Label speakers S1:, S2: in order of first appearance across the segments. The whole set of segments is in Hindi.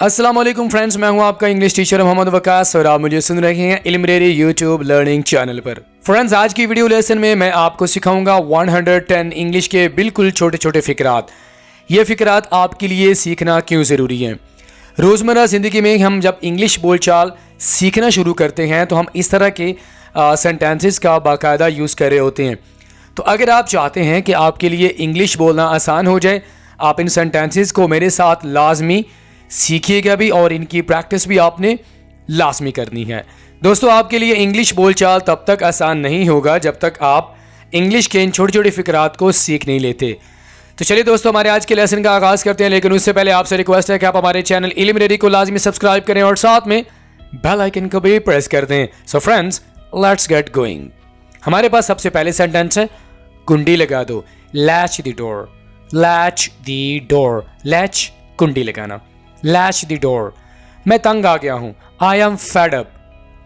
S1: अस्सलाम वालेकुम फ्रेंड्स, मैं हूं आपका इंग्लिश टीचर मोहम्मद वकास और आप मुझे सुन रहे हैं इल्म यूट्यूब लर्निंग चैनल पर। फ्रेंड्स, आज की वीडियो लेसन में मैं आपको सिखाऊंगा 110 इंग्लिश के बिल्कुल छोटे छोटे फ़िक्रात। ये फ़िक्रात आपके लिए सीखना क्यों ज़रूरी है। रोज़मर्रा ज़िंदगी में हम जब इंग्लिश बोलचाल सीखना शुरू करते हैं तो हम इस तरह के सेंटेंसेस का बाकायदा यूज़ कर रहे होते हैं। तो अगर आप चाहते हैं कि आपके लिए इंग्लिश बोलना आसान हो जाए, आप इन सेंटेंसेस को मेरे साथ लाजमी सीखिएगा भी और इनकी प्रैक्टिस भी आपने लाजमी करनी है। दोस्तों, आपके लिए इंग्लिश बोलचाल तब तक आसान नहीं होगा जब तक आप इंग्लिश के इन छोटे छोटे फ़िक्रात को सीख नहीं लेते। तो चलिए दोस्तों, हमारे आज के लेसन का आगाज़ करते हैं, लेकिन उससे पहले आपसे रिक्वेस्ट है कि आप हमारे चैनल इल्म को लाजमी सब्सक्राइब करें और साथ में बेल आइकन को भी प्रेस कर दें। So friends, let's get going. हमारे पास सबसे पहले सेंटेंस है कुंडी लगा दो। Latch the door, latch the door, latch कुंडी लगाना। लैच द डोर, मैं तंग आ गया हूं। I am fed up,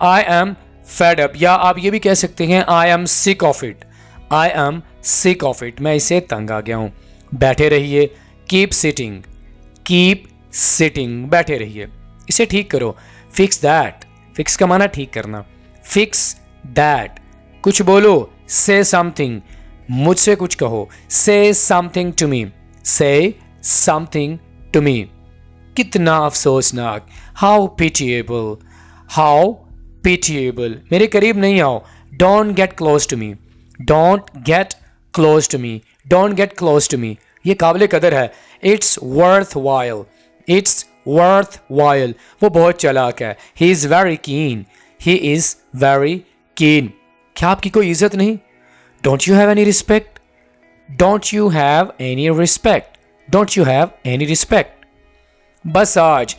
S1: I am fed up, या आप ये भी कह सकते हैं I am sick of it, I am sick of it, मैं इसे तंग आ गया हूं। बैठे रहिए, कीप सिटिंग, कीप सिटिंग, बैठे रहिए। इसे ठीक करो, फिक्स दैट, फिक्स का माना ठीक करना, फिक्स दैट। कुछ बोलो, से समथिंग, मुझसे कुछ कहो, से समथिंग टू मी, से समथिंग टू मी। कितना अफसोसनाक, हाउ पिटिएबल, हाउ पिटिएबल, मेरे करीब नहीं आओ। Don't get close to me, don't get close to me, don't get close to me, ये काबिल कदर है। It's worthwhile, it's worthwhile, वो बहुत चालाक है। He is very keen, he is very keen, क्या आपकी कोई इज्जत नहीं। Don't you have any respect, don't you have any respect, don't you have any respect. बस आज,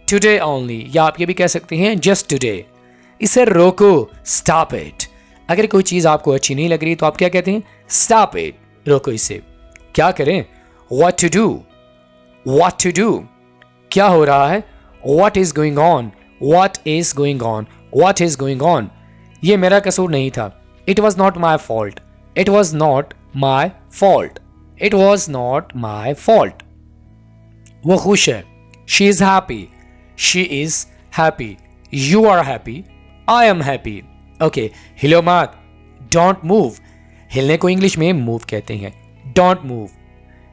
S1: टुडे ओनली, या आप ये भी कह सकते हैं जस्ट टुडे। इसे रोको, स्टॉप इट। अगर कोई चीज़ आपको अच्छी नहीं लग रही तो आप क्या कहते हैं, स्टॉप इट, रोको इसे। क्या करें, what to do, what to do, क्या हो रहा है, what is going on, what is going on, what is going on. ये मेरा कसूर नहीं था, it was not my fault, it was not my fault, it was not my fault. वो खुश है, she is happy, she is happy, you are happy, I am happy. Okay, हिलो मत, डोंट मूव, हिलने को इंग्लिश में मूव कहते हैं, डोंट मूव।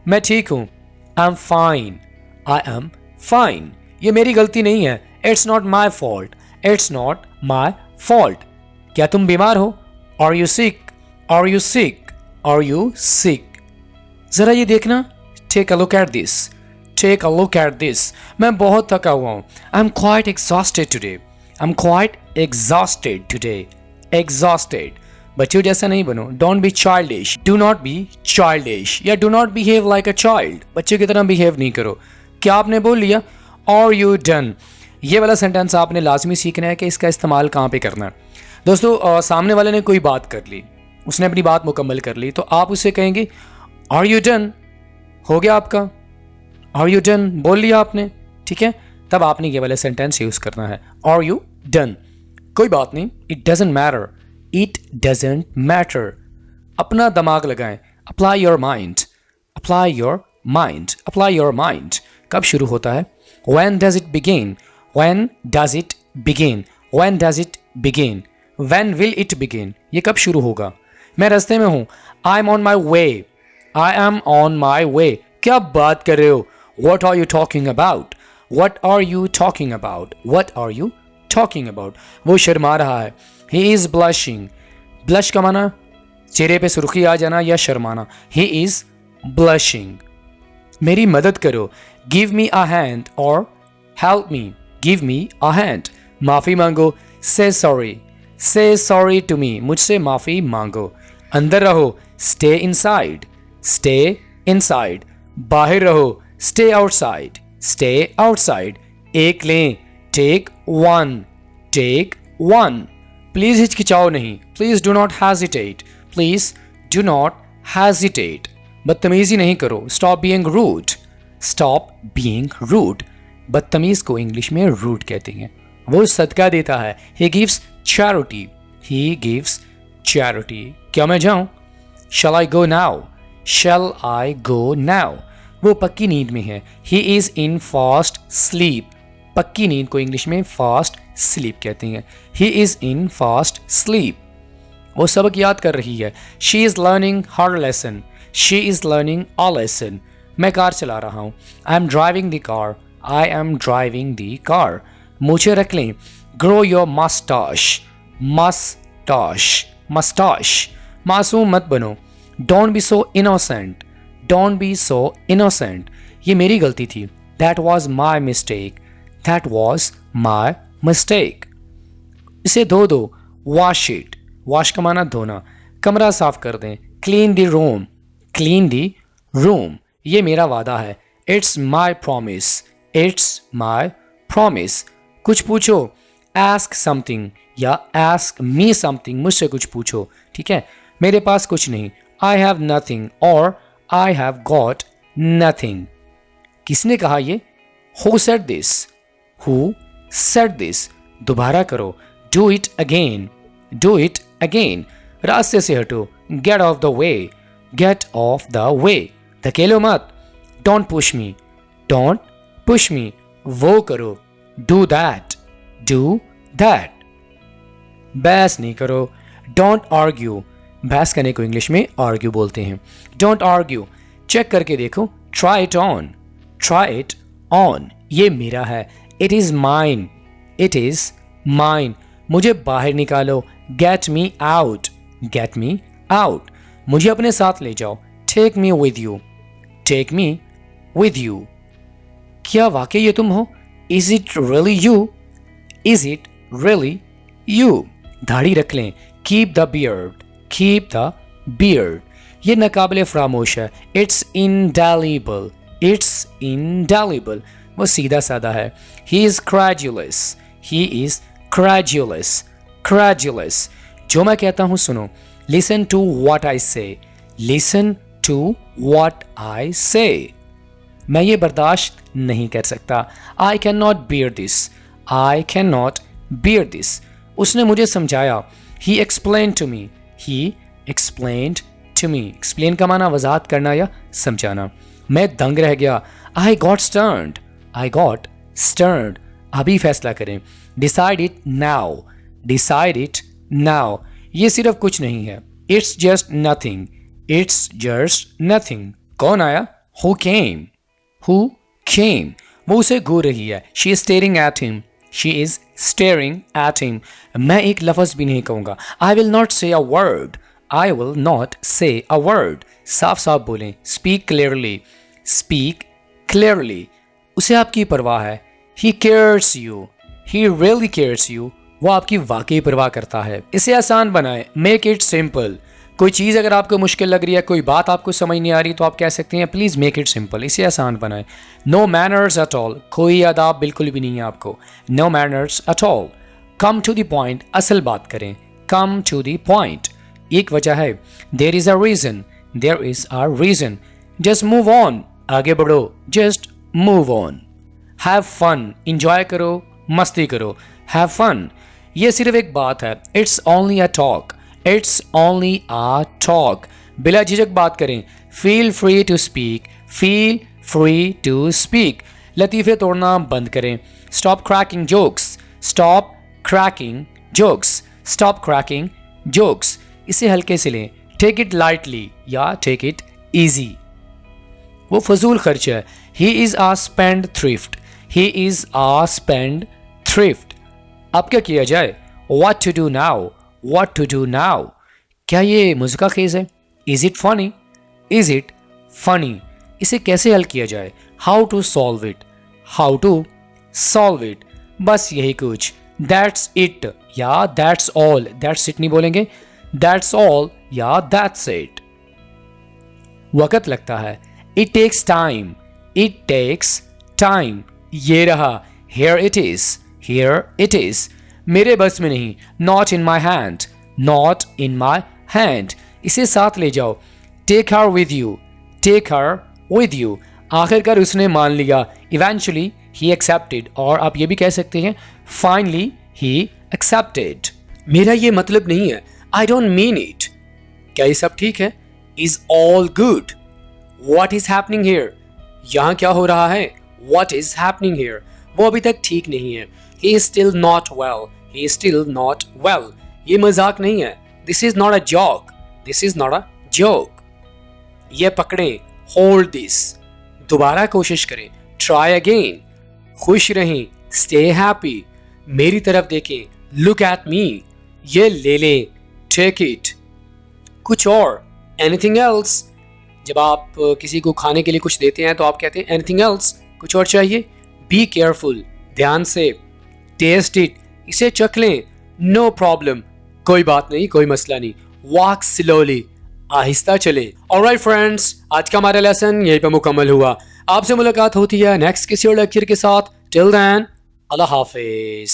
S1: मैं ठीक हूं, I am fine, I am fine, ये मेरी गलती नहीं है, it's not my fault, it's not my fault. क्या तुम बीमार हो, are you sick, are you sick, are you sick. जरा ये देखना, take a look at this, take a look at this, मैं बहुत थका हुआ हूं। I am quite exhausted today, I am quite exhausted today, exhausted. बच्चों जैसा नहीं बनो, don't B childish, do not be childish, या do not behave like a child, बच्चे की तरह बिहेव नहीं करो। क्या आपने बोल लिया, आर यू डन। ये वाला सेंटेंस आपने लाजमी सीखना है कि इसका इस्तेमाल कहाँ पे करना है। दोस्तों, सामने वाले ने कोई बात कर ली, उसने अपनी बात मुकम्मल कर ली, तो आप उससे कहेंगे आर यू डन, हो गया आपका, आर यू डन बोल लिया आपने, ठीक है। तब आपने ये वाला सेंटेंस यूज करना है, आर यू डन। कोई बात नहीं, it doesn't matter, it doesn't matter. अपना दिमाग लगाएं, apply your mind, apply your mind, apply your mind. कब शुरू होता है, when does it begin, when does it begin, when does it begin, when will it begin, ये कब शुरू होगा। मैं रास्ते में हूं, I am on my way, I am on my way, क्या बात कर रहे हो, what are you talking about, what are you talking about, what are you talking about। वो शर्मा रहा है, he is blushing, blush का माना चेहरे पे सुर्खी आ जाना या शर्माना, he is blushing। मेरी मदद करो, give me a hand or help me, give me a hand। माफ़ी मांगो, say sorry, say sorry to me, मुझसे माफ़ी मांगो। अंदर रहो, stay inside, stay inside। बाहर रहो, स्टे आउटसाइड, स्टे आउटसाइड। एक लें, take one, take one. Please हिचकिचाओ नहीं, please do not hesitate, please do not hesitate. बदतमीजी नहीं करो, stop being rude, stop being rude. बदतमीज को इंग्लिश में रूड कहते हैं। वो सदका देता है, he gives charity, he gives charity. क्या मैं जाऊं, शैल आई गो नाउ, शैल आई गो नाउ। वो पक्की नींद में है, he is in fast sleep, पक्की नींद को इंग्लिश में फास्ट स्लीप कहते हैं। He is in fast sleep. वो सबक याद कर रही है। She is learning her lesson. She is learning a lesson. मैं कार चला रहा हूँ। I am driving the car. I am driving the car. मुझे रख लें। Grow your moustache. Moustache moustache. मासूम मत बनो। Don't be so innocent. Don't be so innocent. ये मेरी गलती थी। That was my mistake. That was my mistake. इसे धो दो। Wash it. वॉश का माना धोना। कमरा साफ कर दें। Clean the room. Clean the room. ये मेरा वादा है। It's my promise. It's my promise. कुछ पूछो। आस्क समथिंग या आस्क मी समथिंग। मुझसे कुछ पूछो। ठीक है। मेरे पास कुछ नहीं। आई हैव नथिंग और आई हैव गॉट नथिंग। किसने कहा ये? Who said this? Who said this? दोबारा करो। Do it again. Do it again. रास्ते से हटो। Get off the way. Get off the way. धकेलो मत। Don't push me. Don't push me. वो करो। Do that. Do that. बहस नहीं करो। Don't argue. बहस करने को इंग्लिश में आर्ग्यू बोलते हैं। Don't argue. चेक करके देखो। Try it on. Try it on. ये मेरा है। It is mine. It is mine. मुझे बाहर निकालो। Get me out. Get me out. मुझे अपने साथ ले जाओ। Take me with you. Take me with you. क्या वाकई ये तुम हो? Is it really you? Is it really you? दाढ़ी रख लें। Keep the beard. Keep the beard. ये नाकाबिले फरामोश है। It's indelible. It's indelible. वो सीधा साधा है। He is credulous. He is credulous. Credulous. जो मैं कहता हूं सुनो। लिसन टू व्हाट आई से। लिसन टू व्हाट आई से। मैं ये बर्दाश्त नहीं कर सकता। I can not bear this. I can not bear this. उसने मुझे समझाया। He explain to me. He explained to me. Explain का माना वजाहत करना या समझाना। मैं दंग रह गया। I got stunned. I got stunned. अभी फैसला करें। Decide it now. Decide it now. ये सिर्फ कुछ नहीं है। It's just nothing. It's just nothing. कौन आया? Who came. Who came. वो उसे घूर रही है। She is staring at him. She is staring at him. मैं एक लफ्ज भी नहीं कहूंगा। आई विल नॉट से a word. I will not से अ वर्ड। साफ साफ बोलें। Speak clearly. Speak clearly. उसे आपकी परवाह है। He cares you. He really cares you. वो आपकी वाकई परवाह करता है। इसे आसान बनाएं। Make it simple. कोई चीज़ अगर आपको मुश्किल लग रही है, कोई बात आपको समझ नहीं आ रही, तो आप कह सकते हैं प्लीज़ मेक इट सिंपल। इसे आसान बनाएं। No manners at all. कोई आदाब बिल्कुल भी नहीं है आपको। No manners at all. Come to the point. असल बात करें। Come to the point. एक वजह है। There is a reason. There is a reason. Just move on. आगे बढ़ो। Just move on. Have fun. Enjoy करो, मस्ती करो। Have fun. ये सिर्फ एक बात है। It's only a talk. It's only a talk. बिला झिझक बात करें। Feel free to speak. Feel free to speak. लतीफ़े तोड़ना बंद करें। Stop cracking jokes. Stop cracking jokes. Stop cracking jokes. इसे हल्के से लें। टेक इट लाइटली या टेक इट ईजी। वो फजूल खर्च है। He is a spendthrift. He is a spendthrift. अब क्या किया जाए? What to do now. What to do now. क्या ये मुझका खेज है? Is it funny. Is it funny. इसे कैसे हल किया जाए? How to solve it. How to solve it. बस यही कुछ। दैट्स इट या दैट्स ऑल। दैट्स इट नहीं बोलेंगे। दैट्स ऑल या दैट्स इट। वक्त लगता है। It takes time. It takes time. ये रहा। Here it is. Here it is. मेरे बस में नहीं। Not in my hand. Not in my hand. इसे साथ ले जाओ। Take her with you. Take her with you. आखिरकार उसने मान लिया। Eventually he accepted. और आप ये भी कह सकते हैं फाइनली ही एक्सेप्टेड। मेरा ये मतलब नहीं है। I don't mean it. क्या ये सब ठीक है? Is all good. What is happening here. यहां क्या हो रहा है? What is happening here. वो अभी तक ठीक नहीं है। He is still not well. He is still not well. ये मजाक नहीं है। This is not a joke. This is not a joke. ये पकड़ें, hold this. दोबारा कोशिश करें, try again. खुश रहें, stay happy. मेरी तरफ देखें, look at me. ये ले लें, take it. कुछ और, anything else. जब आप किसी को खाने के लिए कुछ देते हैं तो आप कहते हैं anything else, कुछ और चाहिए. Be careful, ध्यान से. Taste it, इसे चख लें. No problem, कोई बात नहीं, कोई मसला नहीं. Walk slowly, आहिस्ता चलें. Alright friends, आज का हमारा लेसन यहीं पर मुकम्मल हुआ. आपसे मुलाकात होती है नेक्स्ट किसी और लेक्चर के साथ. Till then, अल्लाह हाफिज.